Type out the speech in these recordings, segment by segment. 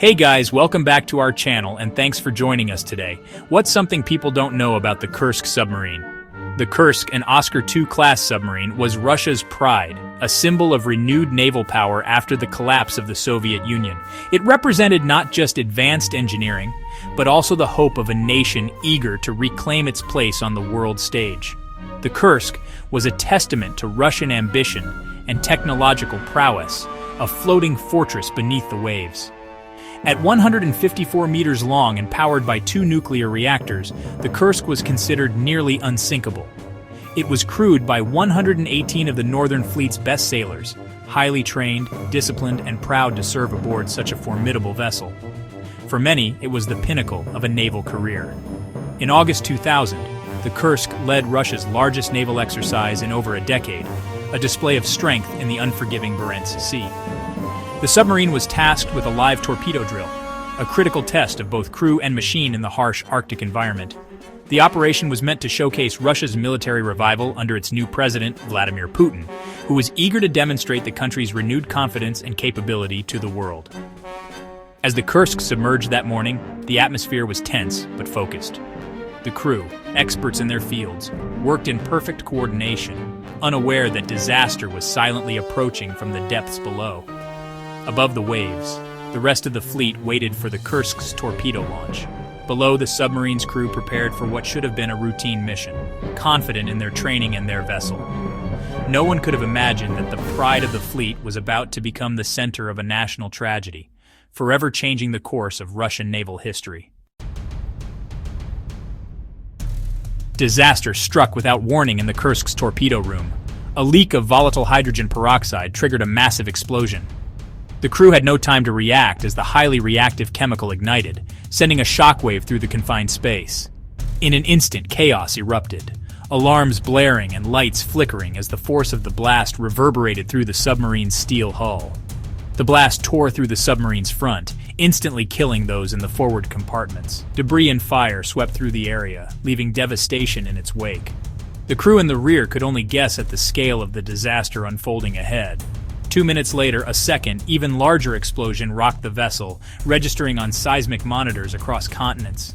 Hey guys, welcome back to our channel and thanks for joining us today. What's something people don't know about the Kursk submarine? The Kursk, an Oscar II-class submarine, was Russia's pride, a symbol of renewed naval power after the collapse of the Soviet Union. It represented not just advanced engineering, but also the hope of a nation eager to reclaim its place on the world stage. The Kursk was a testament to Russian ambition and technological prowess, a floating fortress beneath the waves. At 154 meters long and powered by 2 nuclear reactors, the Kursk was considered nearly unsinkable. It was crewed by 118 of the Northern Fleet's best sailors, highly trained, disciplined, and proud to serve aboard such a formidable vessel. For many, it was the pinnacle of a naval career. In August 2000, the Kursk led Russia's largest naval exercise in over a decade, a display of strength in the unforgiving Barents Sea. The submarine was tasked with a live torpedo drill, a critical test of both crew and machine in the harsh Arctic environment. The operation was meant to showcase Russia's military revival under its new president, Vladimir Putin, who was eager to demonstrate the country's renewed confidence and capability to the world. As the Kursk submerged that morning, the atmosphere was tense but focused. The crew, experts in their fields, worked in perfect coordination, unaware that disaster was silently approaching from the depths below. Above the waves, the rest of the fleet waited for the Kursk's torpedo launch. Below, the submarine's crew prepared for what should have been a routine mission, confident in their training and their vessel. No one could have imagined that the pride of the fleet was about to become the center of a national tragedy, forever changing the course of Russian naval history. Disaster struck without warning in the Kursk's torpedo room. A leak of volatile hydrogen peroxide triggered a massive explosion. The crew had no time to react as the highly reactive chemical ignited, sending a shockwave through the confined space. In an instant, chaos erupted, alarms blaring and lights flickering as the force of the blast reverberated through the submarine's steel hull. The blast tore through the submarine's front, instantly killing those in the forward compartments. Debris and fire swept through the area, leaving devastation in its wake. The crew in the rear could only guess at the scale of the disaster unfolding ahead. 2 minutes later, a second, even larger explosion rocked the vessel, registering on seismic monitors across continents.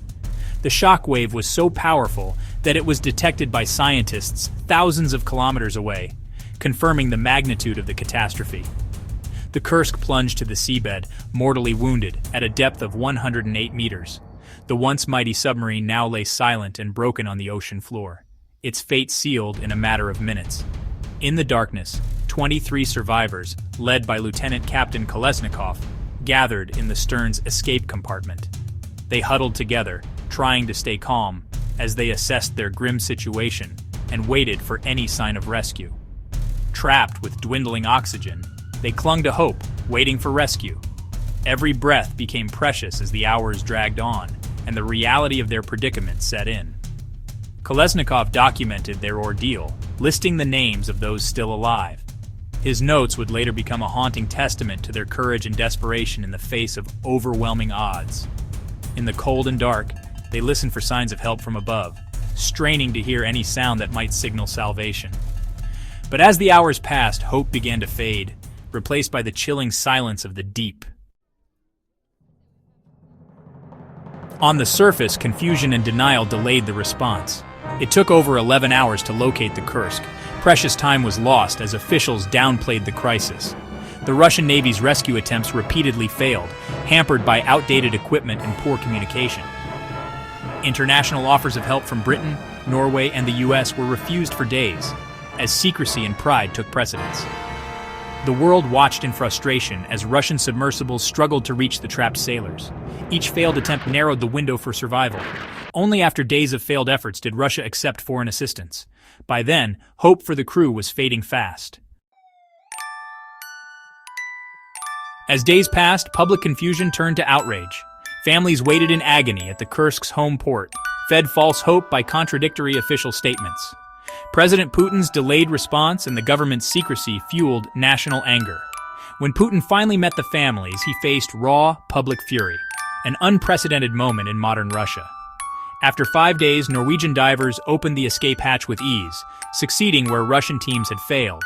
The shock wave was so powerful that it was detected by scientists thousands of kilometers away, confirming the magnitude of the catastrophe. The Kursk plunged to the seabed, mortally wounded, at a depth of 108 meters. The once mighty submarine now lay silent and broken on the ocean floor, its fate sealed in a matter of minutes. In the darkness, 23 survivors, led by Lieutenant Captain Kolesnikov, gathered in the stern's escape compartment. They huddled together, trying to stay calm, as they assessed their grim situation and waited for any sign of rescue. Trapped with dwindling oxygen, they clung to hope, waiting for rescue. Every breath became precious as the hours dragged on, and the reality of their predicament set in. Kolesnikov documented their ordeal, listing the names of those still alive. His notes would later become a haunting testament to their courage and desperation in the face of overwhelming odds. In the cold and dark, they listened for signs of help from above, straining to hear any sound that might signal salvation. But as the hours passed, hope began to fade, replaced by the chilling silence of the deep. On the surface, confusion and denial delayed the response. It took over 11 hours to locate the Kursk. Precious time was lost as officials downplayed the crisis. The Russian Navy's rescue attempts repeatedly failed, hampered by outdated equipment and poor communication. International offers of help from Britain, Norway, and the US were refused for days, as secrecy and pride took precedence. The world watched in frustration as Russian submersibles struggled to reach the trapped sailors. Each failed attempt narrowed the window for survival. Only after days of failed efforts did Russia accept foreign assistance. By then, hope for the crew was fading fast. As days passed, public confusion turned to outrage. Families waited in agony at the Kursk's home port, fed false hope by contradictory official statements. President Putin's delayed response and the government's secrecy fueled national anger. When Putin finally met the families, he faced raw, public fury, an unprecedented moment in modern Russia. After 5 days, Norwegian divers opened the escape hatch with ease, succeeding where Russian teams had failed.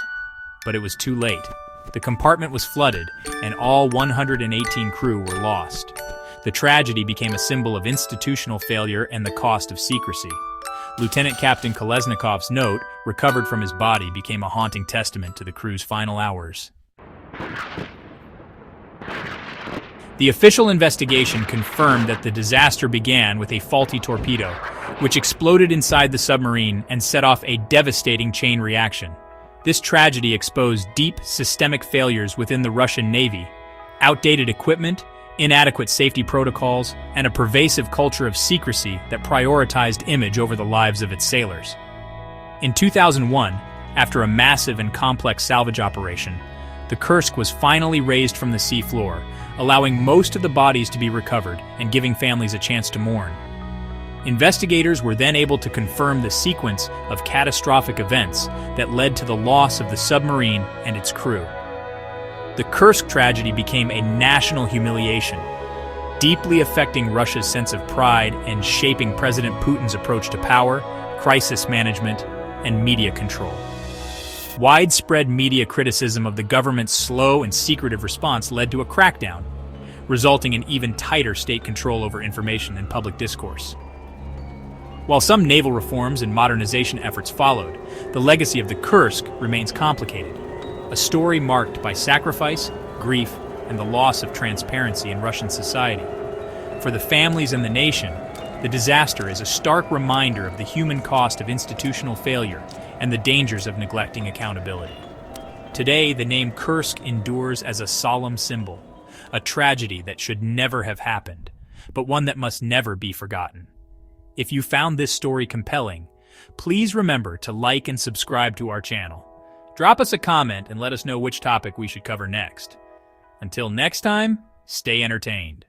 But it was too late. The compartment was flooded, and all 118 crew were lost. The tragedy became a symbol of institutional failure and the cost of secrecy. Lieutenant Captain Kolesnikov's note, recovered from his body, became a haunting testament to the crew's final hours. The official investigation confirmed that the disaster began with a faulty torpedo, which exploded inside the submarine and set off a devastating chain reaction. This tragedy exposed deep systemic failures within the Russian Navy, outdated equipment, inadequate safety protocols, and a pervasive culture of secrecy that prioritized image over the lives of its sailors. In 2001, after a massive and complex salvage operation, the Kursk was finally raised from the seafloor, allowing most of the bodies to be recovered and giving families a chance to mourn. Investigators were then able to confirm the sequence of catastrophic events that led to the loss of the submarine and its crew. The Kursk tragedy became a national humiliation, deeply affecting Russia's sense of pride and shaping President Putin's approach to power, crisis management, and media control. Widespread media criticism of the government's slow and secretive response led to a crackdown, resulting in even tighter state control over information and public discourse. While some naval reforms and modernization efforts followed, the legacy of the Kursk remains complicated, a story marked by sacrifice, grief, and the loss of transparency in Russian society. For the families and the nation, the disaster is a stark reminder of the human cost of institutional failure and the dangers of neglecting accountability. Today, the name Kursk endures as a solemn symbol, a tragedy that should never have happened, but one that must never be forgotten. If you found this story compelling, please remember to like and subscribe to our channel. Drop us a comment and let us know which topic we should cover next. Until next time, stay entertained.